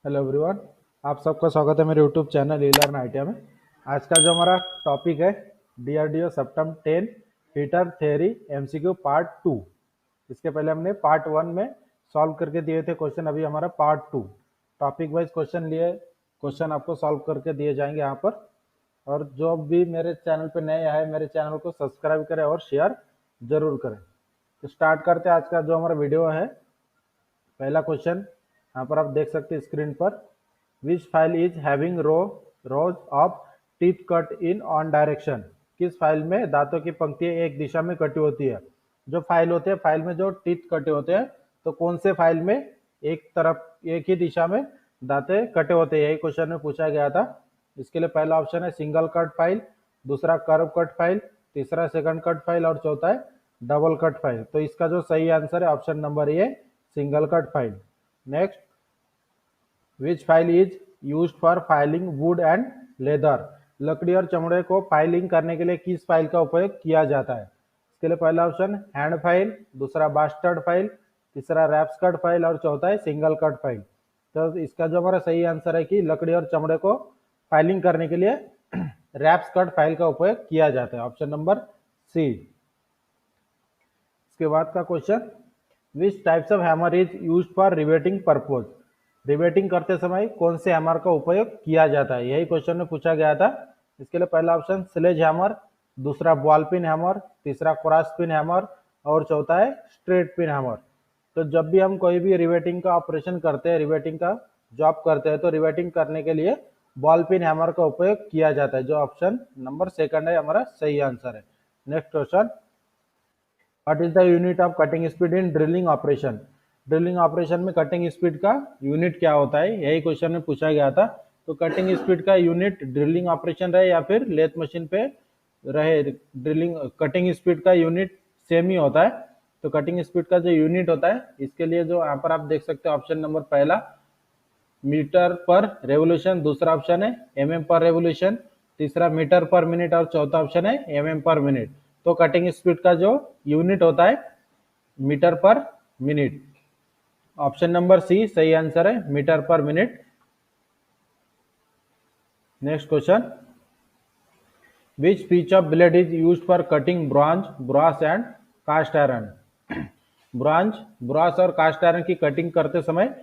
Hello everyone, आप सबका स्वागत है मेरे यूट्यूब चैनल ईलर्न आईटीआई में। आज का जो हमारा टॉपिक है डीआरडीओ सितंबर 10 हीटर थ्योरी एमसीक्यू पार्ट 2। इसके पहले हमने पार्ट 1 में सॉल्व करके दिए थे क्वेश्चन, अभी हमारा पार्ट 2 टॉपिक वाइज क्वेश्चन आपको सॉल्व करके दिए जाएंगे यहाँ पर। और जो भी मेरे चैनल पे नए आए मेरे चैनल को सब्सक्राइब करें और शेयर जरूर करें। तो स्टार्ट करते हैं आज का जो हमारा वीडियो है। पहला क्वेश्चन यहाँ पर आप देख सकते हैं स्क्रीन पर। Which file is having rows of teeth cut in on direction. किस फाइल में दांतों की पंक्तियां एक दिशा में कटी होती है। जो फाइल होते हैं, फाइल में जो टीथ कटे होते हैं, तो कौन से फाइल में एक ही दिशा में दांतें कटे होते हैं, यही क्वेश्चन में पूछा गया था। इसके लिए पहला ऑप्शन है सिंगल कट फाइल, दूसरा कर्व कट फाइल, तीसरा सेकंड कट फाइल और चौथा है डबल कट फाइल। तो इसका जो सही आंसर है option number A, single cut file. Next, which file is use for filing would and leather. लकड़ी और चमड़े को फाइलिंग करने के लिए किस फाइल का उपयोग किया जाता है। इसके लिए पहला ऑप्शन हैंड फाइल, दूसरा बास्टर्ड फाइल, तीसरा रैप्स कट फाइल और चौथा है सिंगल कट फाइल। तो इसका जो हमारा सही आंसर है कि लकड़ी और चमड़े को फाइलिंग करने के लिए रैप्स कट फाइल का उपयोग किया जाता है, ऑप्शन नंबर सी। इसके बाद का question, which types of hammer is use for riveting purpose. Riveting करते समय कौन से हैमर का उपयोग किया जाता है, यही क्वेश्चन में पूछा गया था। इसके लिए पहला ऑप्शन स्लेज हैमर, दूसरा बॉल पिन हैमर, तीसरा क्रॉस पिन हैमर और चौथा है स्ट्रेट पिन हैमर। तो जब भी हम कोई भी रिवेटिंग का ऑपरेशन करते हैं, रिवेटिंग का जॉब करते हैं, तो रिवेटिंग करने के लिए बॉल पिन हैमर का उपयोग किया जाता है, जो ऑप्शन नंबर सेकंड है हमारा सही आंसर है। Next question, what is the unit of cutting speed in drilling operation. Drilling operation में कटिंग स्पीड का यूनिट क्या होता है, यही क्वेश्चन में पूछा गया था। तो कटिंग स्पीड का यूनिट ड्रिलिंग ऑपरेशन रहे या फिर लेथ मशीन पे रहे, ड्रिलिंग कटिंग स्पीड का यूनिट सेम ही होता है। तो कटिंग स्पीड का जो यूनिट होता है, इसके लिए जो यहाँ पर आप देख सकते हो ऑप्शन नंबर पहला मीटर पर रेवोल्यूशन, दूसरा ऑप्शन है एमएम पर रेवोल्यूशन, तीसरा मीटर पर मिनट और चौथा ऑप्शन है एमएम पर मिनट। तो कटिंग स्पीड का जो यूनिट होता है metre per minute, option number सी सही आंसर है, metre per minute. Next question, which pitch of blade is use for cutting bronze, brass and cast iron. Bronze, brass और cast iron की cutting करते समय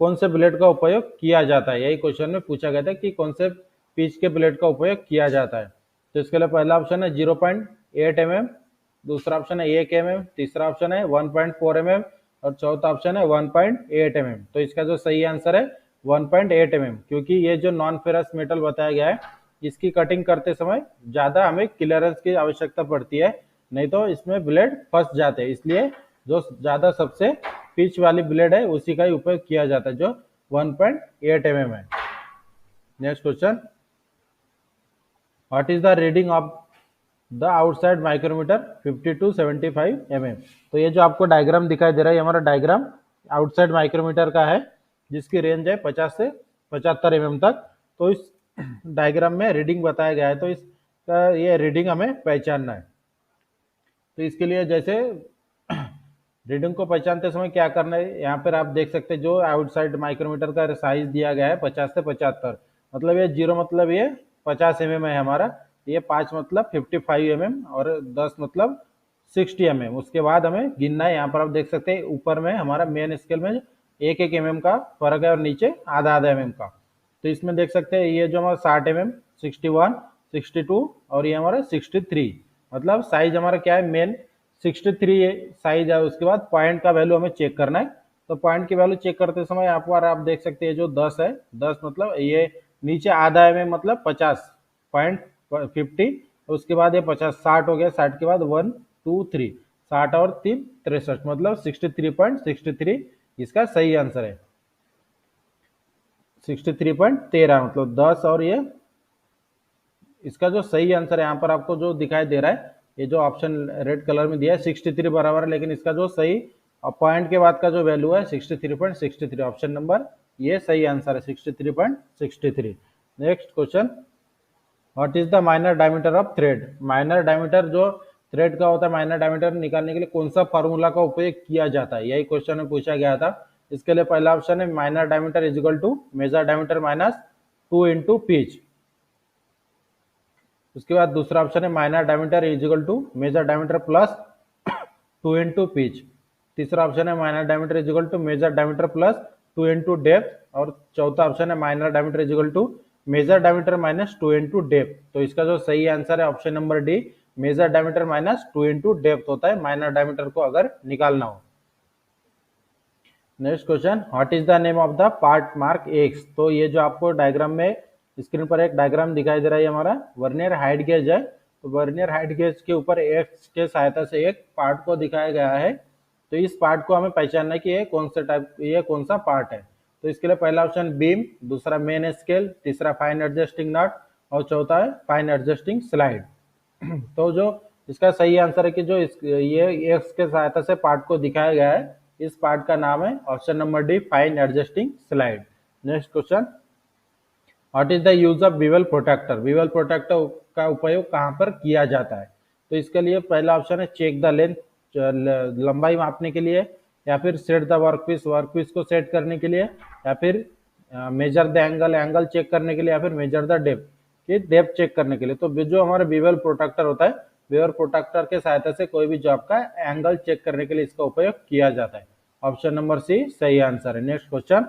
कौन से ब्लेड का उपयोग किया जाता है, यही क्वेश्चन में पूछा गया था कि कौन से पीच के ब्लेड का उपयोग किया जाता है। तो इसके लिए पहला ऑप्शन है 0.8 mm, दूसरा ऑप्शन है 1 mm, तीसरा ऑप्शन है 1.4 mm और चौथा ऑप्शन है 1.8 mm। तो इसका जो सही आंसर है 1.8 mm, क्योंकि ये जो नॉन फेरस मेटल बताया गया है, इसकी कटिंग करते समय ज्यादा हमें क्लियरेंस की आवश्यकता पड़ती है, नहीं तो इसमें ब्लेड फंस जाते हैं। इसलिए जो ज्यादा सबसे पिच वाली ब्लेड है उसी का ही उपयोग किया जाता है, जो 1.8 mm है। Next question, what is the reading of the outside micrometer 50 to 75 mm। तो ये जो आपको डायग्राम दिखाई दे रहा है, ये हमारा डायग्राम आउटसाइड माइक्रोमीटर का है, जिसकी रेंज है 50 से 75 mm तक। तो इस डायग्राम में रीडिंग बताया गया है, तो इसका ये रीडिंग हमें पहचानना है। तो इसके लिए जैसे रीडिंग को पहचानते समय क्या करना है, यहाँ पर आप देख सकते हैं जो आउटसाइड माइक्रोमीटर का साइज दिया गया है 50 से 75, मतलब ये 0 मतलब ये 50 mm है हमारा, ये 5 मतलब 55 mm और 10 मतलब 60 mm। उसके बाद हमें गिनना है। यहाँ पर आप देख सकते हैं ऊपर में हमारा मेन स्केल में 1-1 mm का फर्क है और नीचे आधा-आधा mm का। तो इसमें देख सकते हैं ये जो हमारा 60 mm, 61, 62 और ये हमारा 63, मतलब साइज हमारा क्या है, मेन 63 साइज है। उसके बाद पॉइंट का वैल्यू हमें चेक करना है। तो पॉइंट की वैल्यू चेक करते समय यहाँ पर आप देख सकते हैं जो 10 है, 10 मतलब ये नीचे आधा mm मतलब 50.50, उसके बाद ये 50, 60 हो गया, 60 के बाद 1 2 3, 60 और 3 63, मतलब 63.63 इसका सही आंसर है। 63.13 मतलब 10 और ये इसका जो सही आंसर है यहाँ पर आपको जो दिखाई दे रहा है, ये जो ऑप्शन रेड कलर में दिया है 63 बराबर है, लेकिन इसका जो सही पॉइंट के बाद का जो वैल्यू है 63.63, ऑप्शन नंबर ये सही आंसर है 63.63। Next question, what is the minor diameter of thread. Minor diameter जो थ्रेड का होता है, माइनर डायमीटर निकालने के लिए कौन सा फार्मूला का उपयोग किया जाता है, यही क्वेश्चन में पूछा गया था। इसके लिए पहला ऑप्शन है minor diameter is equal to major diameter minus 2 into pitch. उसके बाद दूसरा ऑप्शन है minor diameter is equal to major diameter plus 2 into pitch. तीसरा ऑप्शन है minor diameter is equal to major diameter plus 2 into depth. और चौथा option है minor diameter is equal to major diameter minus 2 into depth. तो इसका जो सही answer है option number D, major diameter minus 2 into depth होता है माइनर डायमीटर को अगर निकालना हो। Next question, what is the name of the part mark x. तो ये जो आपको डायग्राम में स्क्रीन पर एक डायग्राम दिखाई दे रहा है, हमारा वर्नियर हाइट गेज है। तो वर्नियर हाइट गेज के ऊपर एक्स के सहायता से एक पार्ट को दिखाया गया है। तो इस पार्ट को हमें पहचानना है कि ये कौन सा टाइप, ये कौन सा पार्ट है। तो इसके लिए पहला ऑप्शन बीम, दूसरा मेन स्केल, तीसरा फाइन एडजस्टिंग नट और चौथा है फाइन एडजस्टिंग स्लाइड। तो जो इसका सही आंसर है कि जो ये एक्स के सहायता से पार्ट को दिखाया गया है, इस पार्ट का नाम है option number D, fine adjusting slide. Next question, what is the use of bevel protractor. Bevel protractor का उपयोग कहाँ पर किया जाता है। तो इसके लिए पहला ऑप्शन है चेक द लेंथ, लंबाई मापने के लिए, या फिर सेट द वर्कपीस को सेट करने के लिए, या फिर measure the angle, angle check करने के लिए, या फिर मेजर द डेप्थ, कि डेप्थ चेक करने के लिए। तो जो हमारा बीवल प्रोटेक्टर होता है, बीवल प्रोटेक्टर के सहायता से कोई भी जॉब का एंगल चेक करने के लिए इसका उपयोग किया जाता है। ऑप्शन नंबर सी सही आंसर है। Next question,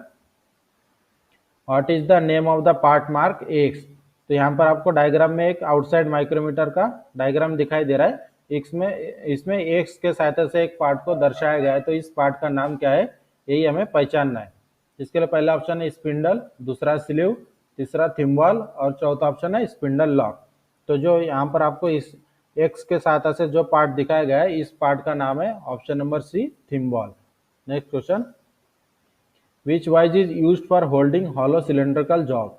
what is the name of the part mark x. तो यहाँ पर आपको डायग्राम में एक आउटसाइड माइक्रोमीटर का डायग्राम दिखाई दे रहा है। इसमें एक्स के सहायता से एक पार्ट को दर्शाया गया है। तो इस पार्ट का नाम क्या है, यही हमें पहचानना है। इसके लिए पहला ऑप्शन है स्पिंडल, दूसरा स्लीव, तीसरा थिम्बल और चौथा ऑप्शन है स्पिंडल लॉक। तो जो यहाँ पर आपको इस एक्स के सहायता से जो पार्ट दिखाया गया है, इस पार्ट का नाम है option number C, thimble. Next question, which vice is used for holding hollow cylindrical job.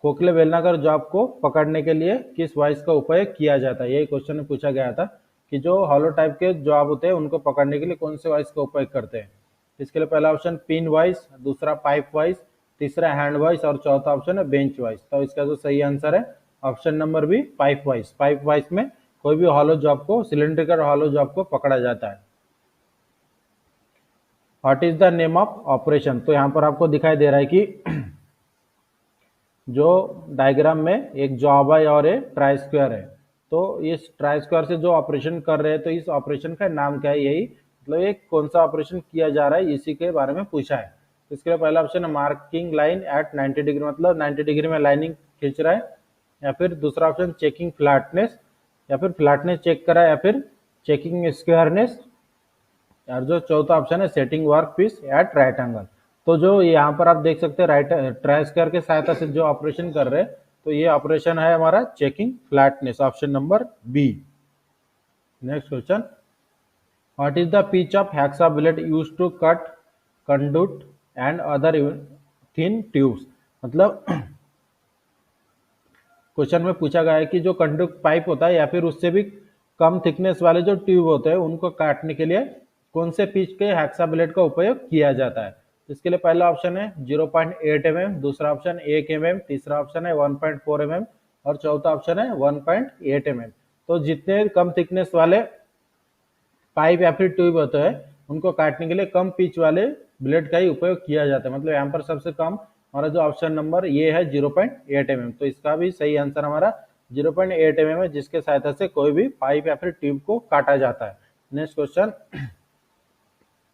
खोखले बेलनाकार जॉब को पकड़ने के लिए किस वाइज का उपयोग किया जाता है। यही क्वेश्चन में पूछा गया था कि जो हॉलो टाइप के जॉब होते हैं उनको पकड़ने के लिए कौन से वाइज का उपयोग करते हैं। इसके लिए पहला ऑप्शन पिन वाइज, दूसरा पाइप वाइज, तीसरा हैंड वाइज और चौथा ऑप्शन है बेंच वाइज। तो इसका जो सही आंसर है option number B, pipe vice. Pipe vice में कोई भी हॉलो जॉब को, सिलेंड्रिकल हॉलो जॉब को पकड़ा जाता है। What is the name of operation. तो यहाँ पर आपको दिखाई दे रहा है कि जो डायग्राम में एक जॉब है और एक ट्राई स्क्वायर है। तो इस ट्राई स्क्वायर से जो ऑपरेशन कर रहे हैं, तो इस ऑपरेशन का नाम क्या है, यही मतलब एक कौन सा ऑपरेशन किया जा रहा है, इसी के बारे में पूछा है। तो इसके लिए पहला ऑप्शन है मार्किंग लाइन एट 90 डिग्री, मतलब 90 डिग्री में लाइनिंग खींच रहा है। या फिर दूसरा ऑप्शन चेकिंग फ्लैटनेस, या फिर फ्लैटनेस चेक करा है, या फिर चेकिंग स्क्वायरनेस, और जो चौथा ऑप्शन है setting workpiece at right angle. तो जो यहाँ पर आप देख सकते हैं राइट ट्राई स्क्वायर के सहायता से जो ऑपरेशन कर रहे हैं, तो ये ऑपरेशन है हमारा checking flatness, option number B. Next question, what is the pitch of hacksaw blade used to cut conduct and other thin tubes. मतलब क्वेश्चन में पूछा गया है कि जो कंडक्ट पाइप होता है या फिर उससे भी कम थिकनेस वाले जो ट्यूब होते हैं, उनको काटने के लिए कौन से पिच के हैक्सा ब्लेड का उपयोग किया जाता है। इसके लिए पहला ऑप्शन है 0.8 mm, दूसरा ऑप्शन 1 mm, तीसरा ऑप्शन है 1.4 mm और चौथा ऑप्शन है 1.8 mm। तो जितने कम थिकनेस वाले पाइप या फिर ट्यूब होते हैं, उनको काटने के लिए कम पिच वाले ब्लेड का ही उपयोग किया जाता है। मतलब यहाँ पर सबसे कम हमारा जो ऑप्शन नंबर ये है 0.8 mm। तो इसका भी सही आंसर हमारा 0.8 mm है, जिसके सहायता से कोई भी पाइप या फिर ट्यूब को काटा जाता है। Next question,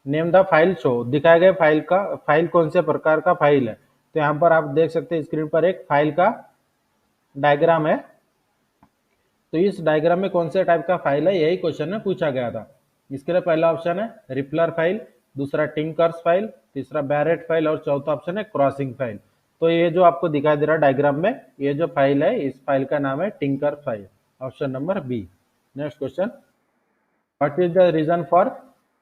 name the file show. दिखाए गए फाइल कौन से प्रकार का फाइल है। तो यहाँ पर आप देख सकते हैं स्क्रीन पर एक फाइल का डायग्राम है। तो इस डायग्राम में कौन से टाइप का फाइल है, यही क्वेश्चन में पूछा गया था। इसके लिए पहला ऑप्शन है रिपलर फाइल, दूसरा टिंकर्स फाइल, तीसरा बैरेट फाइल और चौथा ऑप्शन है क्रॉसिंग फाइल। तो ये जो आपको दिखाई दे रहा है डायग्राम में, ये जो फाइल है, इस फाइल का नाम है tinker file, option number B. Next question, what is the reason for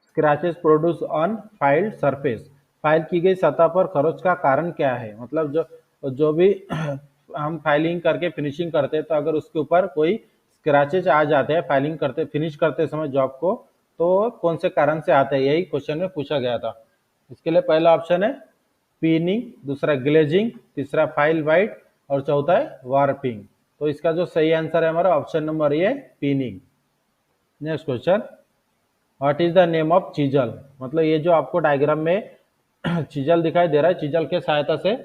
scratches produce on filed surface. File की गई सतह पर खरोच का कारण क्या है। मतलब जो भी हम फाइलिंग करके फिनिशिंग करते हैं, तो अगर उसके ऊपर कोई स्क्रैचेज आ जाते हैं फाइलिंग करते, फिनिश करते समय जॉब को, तो कौन से कारण से आते हैं, यही क्वेश्चन में पूछा गया था। इसके लिए पहला ऑप्शन है पीनिंग, दूसरा ग्लेजिंग, तीसरा फाइल वाइट और चौथा है वार्पिंग। तो इसका जो सही आंसर है हमारा ऑप्शन नंबर ये, peening. Next question, what is the name of chisel. मतलब ये जो आपको डायग्राम में चिजल दिखाई दे रहा है, चिजल के सहायता से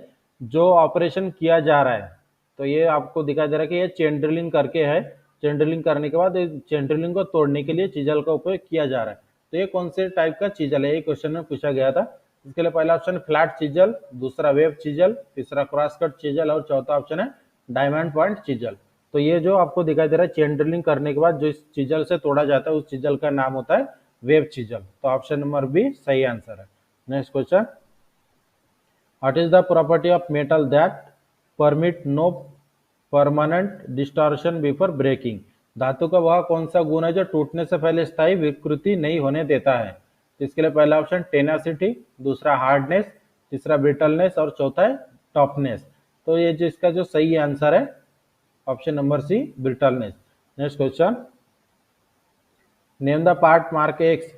जो ऑपरेशन किया जा रहा है, तो ये आपको दिखाई दे रहा है कि ये चेन ड्रिलिंग करके है। चेन ड्रिलिंग करने के बाद चेन ड्रिलिंग को तोड़ने के लिए चिजल का उपयोग किया जा रहा है। तो ये कौन से टाइप का चिजल है, ये क्वेश्चन में पूछा गया था। इसके लिए पहला ऑप्शन फ्लैट चिजल, दूसरा वेव चिजल, तीसरा क्रॉस कट चिजल और चौथा ऑप्शन है डायमंड पॉइंट चिजल। तो ये जो आपको दिखाई दे रहा है चेन ड्रिलिंग करने के बाद जो इस चिजल से तोड़ा जाता है उस चिजल का नाम होता है वेव चिजल। तो ऑप्शन नंबर बी सही आंसर है। Next question, what is the property of metal that permit no permanent distortion before breaking? धातु का वह कौन सा गुण है जो टूटने से पहले स्थायी विकृति नहीं होने देता है? तो इसके लिए पहला ऑप्शन टेनासिटी, दूसरा हार्डनेस, तीसरा ब्रिटलनेस और चौथा है टफनेस। तो ये जिसका जो सही आंसर है option number C brittleness. Next question, name the part mark X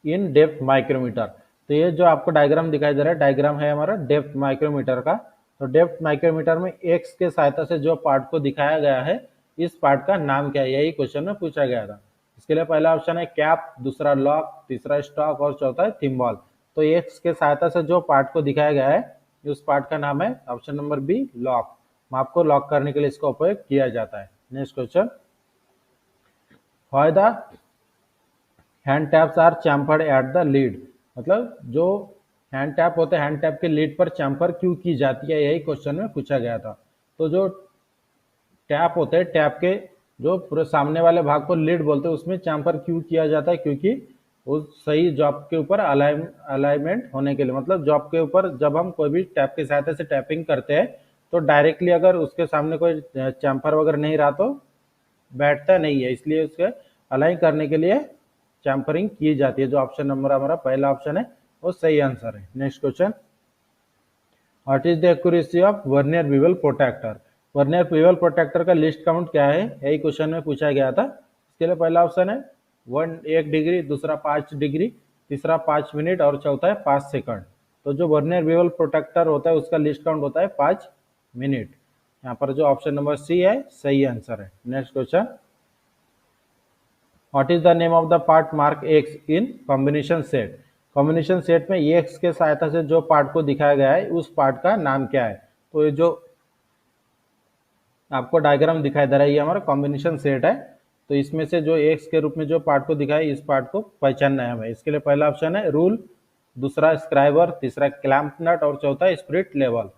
in depth micrometer. तो ये जो आपको डायग्राम दिखाई दे रहा है, डायग्राम है हमारा डेप्थ माइक्रोमीटर का। तो डेप्थ माइक्रोमीटर में एक्स के सहायता से जो पार्ट को दिखाया गया है, इस पार्ट का नाम क्या है, यही क्वेश्चन में पूछा गया था। इसके लिए पहला ऑप्शन है कैप, दूसरा लॉक, तीसरा स्टॉक और चौथा है थिम्बॉल। तो एक्स के सहायता से जो पार्ट को दिखाया गया है, उस पार्ट का नाम है ऑप्शन नंबर बी लॉक। माप को लॉक करने के लिए इसका उपयोग किया जाता है। Next question, why the hand taps are chamfered at the lead. मतलब जो हैंड टैप होते हैं, हैंड टैप के लीड पर चैम्फर क्यों की जाती है, यही क्वेश्चन में पूछा गया था। तो जो टैप होते हैं, टैप के जो पूरे सामने वाले भाग को लीड बोलते हैं, उसमें चैम्फर क्यों किया जाता है? क्योंकि वो सही जॉब के ऊपर अलाइनमेंट होने के लिए। मतलब जॉब के ऊपर जब हम कोई भी टैप की सहायता से टैपिंग करते हैं, तो डायरेक्टली अगर उसके सामने कोई चैम्फर वगैरह नहीं रहा तो बैठता नहीं है, इसलिए उसके अलाइन करने के लिए चैम्फरिंग की जाती है। जो ऑप्शन नंबर हमारा पहला ऑप्शन है वो सही आंसर है। Next question, what is the accuracy of vernier bevel protractor? Vernier bevel protractor का लिस्ट काउंट क्या है, यही क्वेश्चन में पूछा गया था। इसके लिए पहला ऑप्शन है 1 डिग्री, दूसरा 5 डिग्री, तीसरा 5 मिनट और चौथा है 5 सेकंड। तो जो वर्नियर बीवल प्रोटेक्टर होता है उसका लिस्ट काउंट होता है 5 मिनट। यहाँ पर जो ऑप्शन नंबर सी है सही आंसर है। Next question, what is the name of the part mark X in combination set? Combination set में एक्स के सहायता से जो पार्ट को दिखाया गया है उस पार्ट का नाम क्या है? तो ये जो आपको डायग्राम दिखाई दे रहा है ये हमारा कॉम्बिनेशन सेट है। तो इसमें से जो एक्स के रूप में जो पार्ट को दिखाया है, इस पार्ट को पहचानना है हमें। इसके लिए पहला ऑप्शन है रूल, दूसरा स्क्राइबर, तीसरा क्लैंप नट और चौथा स्पिरिट लेवल।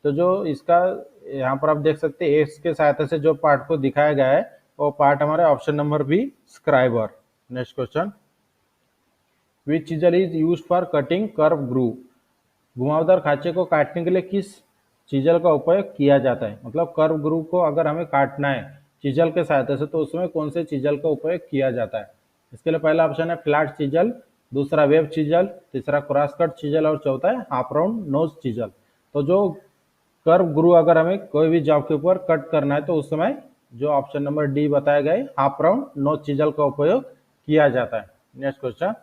तो जो इसका यहाँ पर आप देख सकते हैं एक्स के सहायता से जो पार्ट को दिखाया गया है वो पार्ट हमारे option number B scriber. Next question, which chisel is used for cutting curve groove? घुमावदार खांचे को काटने के लिए किस चीजल का उपयोग किया जाता है? मतलब कर्व ग्रूव को अगर हमें काटना है चीजल के सहायता से, तो उसमें कौन से चीजल का उपयोग किया जाता है? इसके लिए पहला ऑप्शन है फ्लैट चीजल, दूसरा वेव चीजल, तीसरा क्रॉस कट चीजल और चौथा है हाफ राउंड नोज चीजल। तो जो कर्व ग्रू अगर हमें कोई भी जॉब के ऊपर कट करना है तो उस समय जो ऑप्शन नंबर डी बताया गया है हाफ राउंड नोज चीजल का उपयोग किया जाता है। Next question,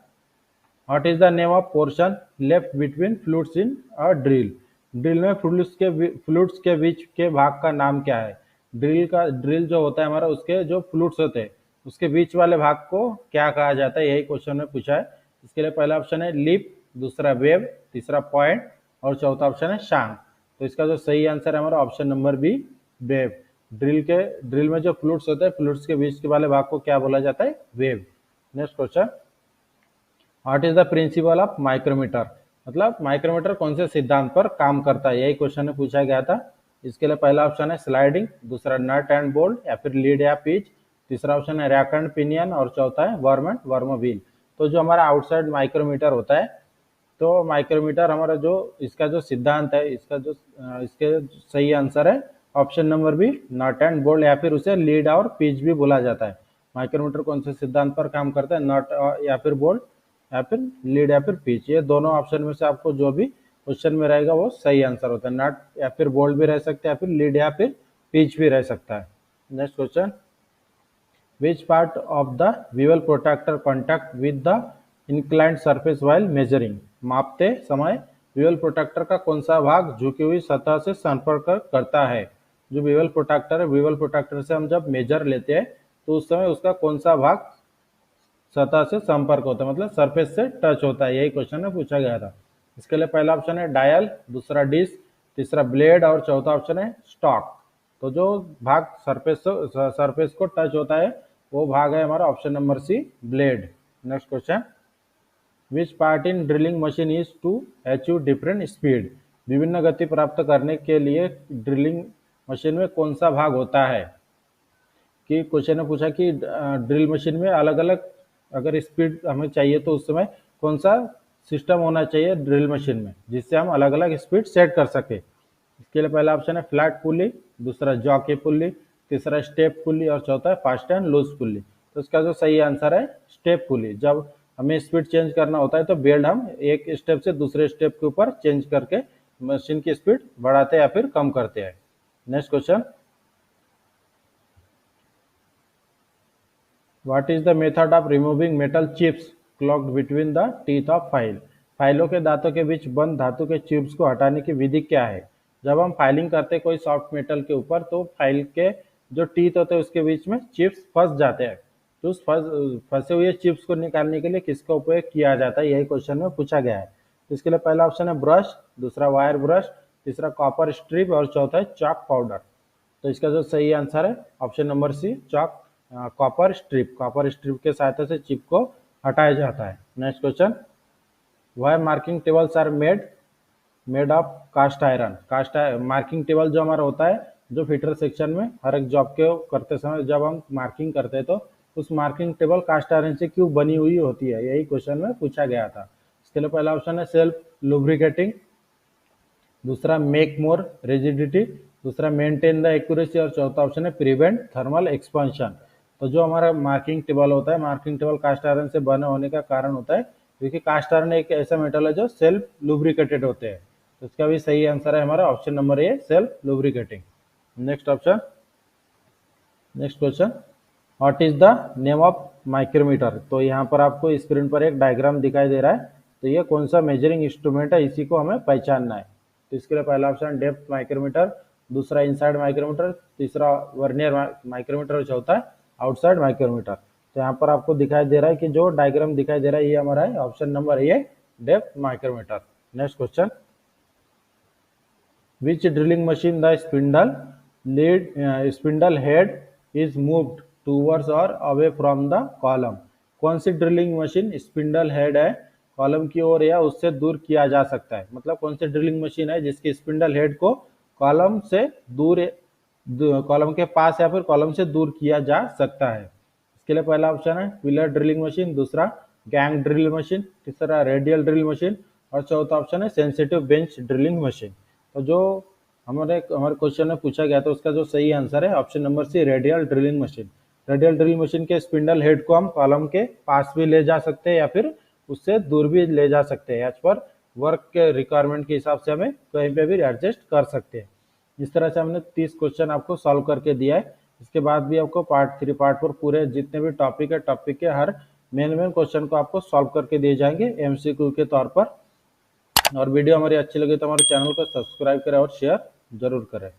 what is the name of portion left between flutes in a drill? Drill में फ्लूट्स के बीच के भाग का नाम क्या है? ड्रिल जो होता है हमारा, उसके जो फ्लूट्स होते हैं उसके बीच वाले भाग को क्या कहा जाता है, यही क्वेश्चन में पूछा है। इसके लिए पहला ऑप्शन है लिप, दूसरा वेव, तीसरा पॉइंट और चौथा ऑप्शन है शांक। तो इसका जो सही आंसर है हमारा option number B wave. Drill में जो फ्लूट्स होते हैं, फ्लूट्स के बीच के वाले भाग को क्या बोला जाता है? Wave. Next question, what is the principle of micrometer? मतलब माइक्रोमीटर कौन से सिद्धांत पर काम करता है, यही क्वेश्चन में पूछा गया था। इसके लिए पहला ऑप्शन है स्लाइडिंग, दूसरा नट एंड बोल्ट या फिर लीड या पिच, तीसरा ऑप्शन है रैक एंड पिनियन और चौथा है वर्म एंड वर्म व्हील। तो जो हमारा आउटसाइड माइक्रोमीटर होता है, तो माइक्रोमीटर हमारा जो इसका जो सिद्धांत है, इसके सही आंसर है option number B nut and bolt या फिर उसे लीड और पिच भी बोला जाता है। माइक्रोमीटर कौन से सिद्धांत पर काम करता है? नट या फिर बोल्ट या फिर लीड या फिर पिच। ये दोनों ऑप्शन में से आपको जो भी क्वेश्चन में रहेगा वो सही आंसर होता है। नट या फिर बोल्ट भी रह सकता है या फिर लीड या फिर पिच भी रह सकता है। Next question, which part of the bevel protractor contact with the inclined surface while measuring? मापते समय बीवल प्रोटेक्टर का कौन सा भाग झुकी हुई सतह से संपर्क करता है? जो बीवल प्रोटेक्टर है, बीवल प्रोटेक्टर से हम जब मेजर लेते हैं तो उस समय उसका कौन सा भाग सतह से संपर्क होता है, मतलब सरफेस से टच होता है, यही क्वेश्चन में पूछा गया था। इसके लिए पहला ऑप्शन है डायल, दूसरा डिस्क, तीसरा ब्लेड और चौथा ऑप्शन है स्टॉक। तो जो भाग सरफेस को टच होता है वो भाग है हमारा option number C, blade. Next question, which part in drilling machine is to achieve different speed. विभिन्न गति प्राप्त करने के लिए ड्रिलिंग मशीन में कौन सा भाग होता है। कि क्वेश्चन ने पूछा कि ड्रिल मशीन में अलग अलग अगर स्पीड हमें चाहिए तो उस समय कौन सा सिस्टम होना चाहिए ड्रिल मशीन में जिससे हम अलग अलग स्पीड सेट कर सके। इसके लिए पहला ऑप्शन है फ्लैट पुली, दूसरा जॉकी पुली, तीसरा स्टेप पुली और चौथा है फास्ट एंड लूज पुली। तो इसका जो सही आंसर है स्टेप पुली। जब हमें स्पीड चेंज करना होता है तो बेल्ट हम एक स्टेप से दूसरे स्टेप के ऊपर चेंज करके मशीन की स्पीड बढ़ाते या फिर कम करते हैं। Next question, what is the method of removing metal chips clogged between the teeth of file. फाइलों के दांतों के बीच बंद धातु के चिप्स को हटाने की विधि क्या है। जब हम फाइलिंग करते हैं कोई सॉफ्ट मेटल के ऊपर तो फाइल के जो टीथ होते हैं उसके बीच में चिप्स फंस जाते हैं। तो उस फंसे हुए चिप्स को निकालने के लिए किसका उपयोग किया जाता है, यही क्वेश्चन में पूछा गया है। तो इसके लिए पहला ऑप्शन है ब्रश, दूसरा वायर ब्रश, तीसरा कॉपर स्ट्रिप और चौथा है चॉक पाउडर। तो इसका जो सही आंसर है option number C, chalk copper strip. Copper strip के सहायता से चिप को हटाया जाता है। Next question, why marking tables are made of cast iron. Cast marking table जो हमारा होता है जो फिटर सेक्शन में हर एक जॉब के करते समय जब हम मार्किंग करते हैं तो उस मार्किंग टेबल कास्ट आयरन से क्यों बनी हुई होती है, यही क्वेश्चन में पूछा गया था। इसके लिए पहला ऑप्शन है सेल्फ लुब्रिकेटिंग, दूसरा मेक मोर रिजिडिटी, दूसरा मेंटेन द एक्यूरेसी और चौथा ऑप्शन है प्रिवेंट थर्मल एक्सपांशन। तो जो हमारा मार्किंग टेबल होता है, मार्किंग टेबल कास्ट आयरन से बने होने का कारण होता है क्योंकि कास्ट आयरन एक ऐसा मेटल है जो सेल्फ लुब्रिकेटेड होते हैं। तो इसका भी सही आंसर है हमारा option number A, self lubricating. Next option, next question, what is the name of micrometer. तो यहाँ पर आपको स्क्रीन पर एक डायग्राम दिखाई दे रहा है। तो ये कौन सा मेजरिंग इंस्ट्रूमेंट है, इसी को हमें पहचानना है। तो इसके लिए पहला ऑप्शन डेप्थ माइक्रोमीटर, दूसरा इनसाइड माइक्रोमीटर, तीसरा वर्नियर माइक्रोमीटर और चौथा आउटसाइड माइक्रोमीटर। तो यहाँ पर आपको दिखाई दे रहा है कि जो डायग्राम दिखाई दे रहा है ये हमारा है option number A, depth micrometer. Next question, which drilling machine the spindle head is moved towards और अवे फ्रॉम द कॉलम। कौन सी ड्रिलिंग मशीन स्पिंडल हेड है कॉलम की ओर या उससे दूर किया जा सकता है। मतलब कौन सी ड्रिलिंग मशीन है जिसकी स्पिंडल हेड को कॉलम से दूर, कॉलम के पास या फिर कॉलम से दूर किया जा सकता है। इसके लिए पहला ऑप्शन है व्हीलर ड्रिलिंग मशीन, दूसरा गैंग ड्रिल मशीन, तीसरा रेडियल ड्रिल मशीन और चौथा ऑप्शन है सेंसिटिव बेंच ड्रिलिंग मशीन। तो जो हमारे क्वेश्चन में पूछा गया था उसका जो सही आंसर है option number C, radial drilling machine. Radial drill machine के स्पिंडल हेड को हम कॉलम के पास भी ले जा सकते हैं या फिर उससे दूर भी ले जा सकते हैं। एज पर वर्क के रिक्वायरमेंट के हिसाब से हमें कहीं पे भी एडजस्ट कर सकते हैं। इस तरह से हमने 30 क्वेश्चन आपको सॉल्व करके दिया है। इसके बाद भी आपको पार्ट 3 पार्ट 4 पूरे जितने भी टॉपिक है टॉपिक के हर मेन क्वेश्चन को आपको सॉल्व करके दिए जाएंगे एमसीक्यू के तौर पर। और वीडियो हमारी अच्छी लगी तो हमारे चैनल को सब्सक्राइब करें और शेयर जरूर करें।